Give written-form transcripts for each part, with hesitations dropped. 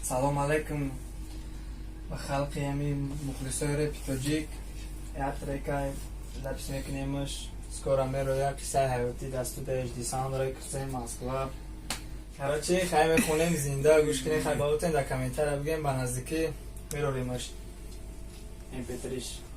سلام علیکم به خلق همین مخلصای رپ تاجیک. یه ترکای درس میکنیمش سکورامه رویا کیسه حیاتی دستو دیجدی ساند روی کیسه مسکوا. هرچی خیلی میخونیم زنده گوش کنیم خیلی باوتین در کامنتر بگیم به نزدیکی میروریمش MP3ش.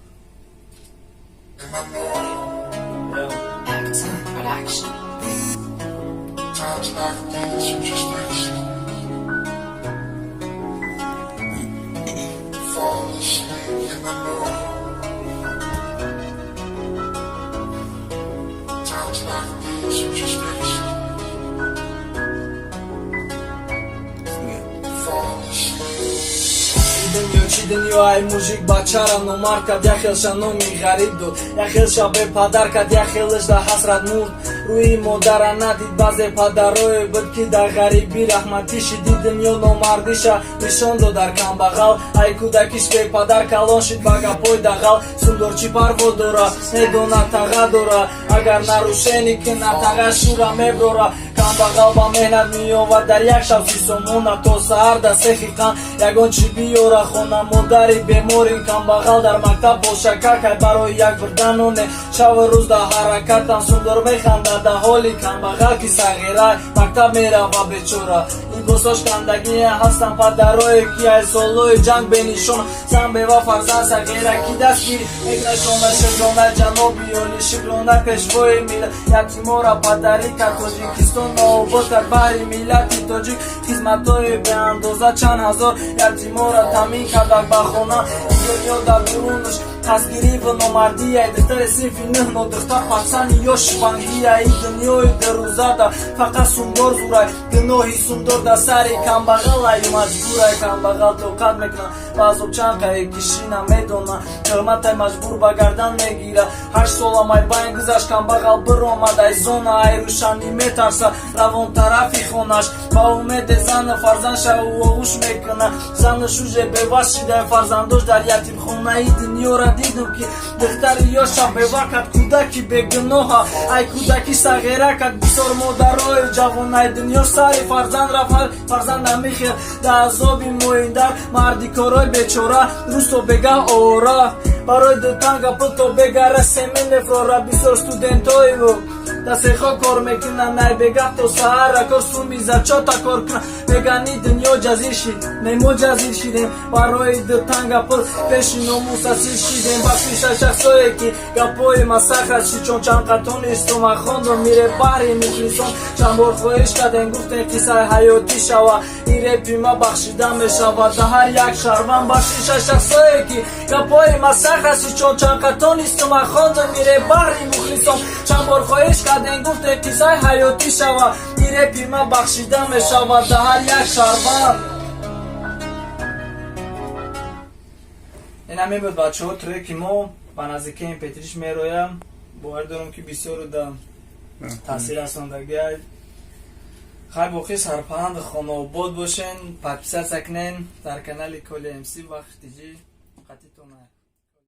دنیا ای موجیک بچه را نمار کد یا خیلش نومی غریب دود یا خیلش به پدر کد یا خیلش در حسرت مرد روی مادر ندید بعض پدرای بود که در غریبی رحمتیش دید دنیا نامردیش نشان داد در کم بغل ای کودکیش به پدر کلان شد بگا پای دغل سندرچی پروا داره ندونه تغا داره اگر نروشنی که نتغا شورا مبرورا کم بغل با مهنت میوه در یک شب سی سمونه تا سهر در سخی قن یگان چی بیاره خونه مادری بیماری کم بغل در مکتب با شکک برای یک بردنونه شب و روز در حرکتم سندر میخنده در حالی کم بغل که صغیره مکتب میره و بیچاره این بساش کندگی هستم پدرای که ای سالوی جنگ بینیشون زن بیوه فرزن صغیره کی دستگیری یک نشونه شکرانه جنابی اولی شکرانه پیشوای میلت یتیمارا پدری که تاجیکستان نوبت کرد بری ملتی تاجیک خدمتای به اندازه چند هزار یتیمارا تامین کرد به خونه دنیا در درونش تصگیری و نامردی ای دختر صنفی نه نو دختر پسنی یا شبنگی ای دنیای دروزه دا فقط سندر زورای گناهی سندر در سری کم بغل ای مجبور ای کم بغل توقت میکنه بعضو چند قایی کشینه میدونه قیمت ای مجبور به گردن میگیره 8 سال مای باین گذشت کم بغل بر آمد ای زونه ای روشنی میترسه روان طرفی خونش با امید زن فرزندش او آغوش میکنه زن شوژه بیوست شده فرزندش در یتیم خونه ای دنیا را دیدم که دختر یا شب وقت کودکی به گناه ای کودکی صغیره کد بسیار مادرای جوان ای دنیا سر فرزند رفت فرزند نمیخیر در عذابی مویندر مردی کارای بیچاره روستو بگه آورا برای دتنگا پلتو بگره سمین نفراره بسیار ستودنتایی بود دسته خواه کار میکنن نای بگه تو سهر کار سومی زچا تا کار کنن بگنی دنیا جزیر شید نیمو جزیر شیدیم برای دتنگا پل پیش نموس اسیر شیدیم بخشیش شخصایی که گپای مسخر شید چون چند قطون استومه خوندم میره بری مخلصان چند بار خواهش کردن گفتن قصه حیاتی شوه این رپی ما بخشیدن میشود در هر یک شهروند بخشیش شخصایی که گپای مسخر شید چون چند قطون استومه خوندم میره بری مخلصان چند بار خواهش کردن گفتن قصه حیاتی شوه این رپی ما بخشیدن میشود در هر یک شهروند. این همین بود بچه ها ترکی ما به نزدیکی این پتریش میرویم باور دارم که بسیار در تاثیر رساندگی خیلی باقی سرپند خانه آباد باشین پاکیزه سکنین در کانال کل امسی وقت دیجی خطیتونه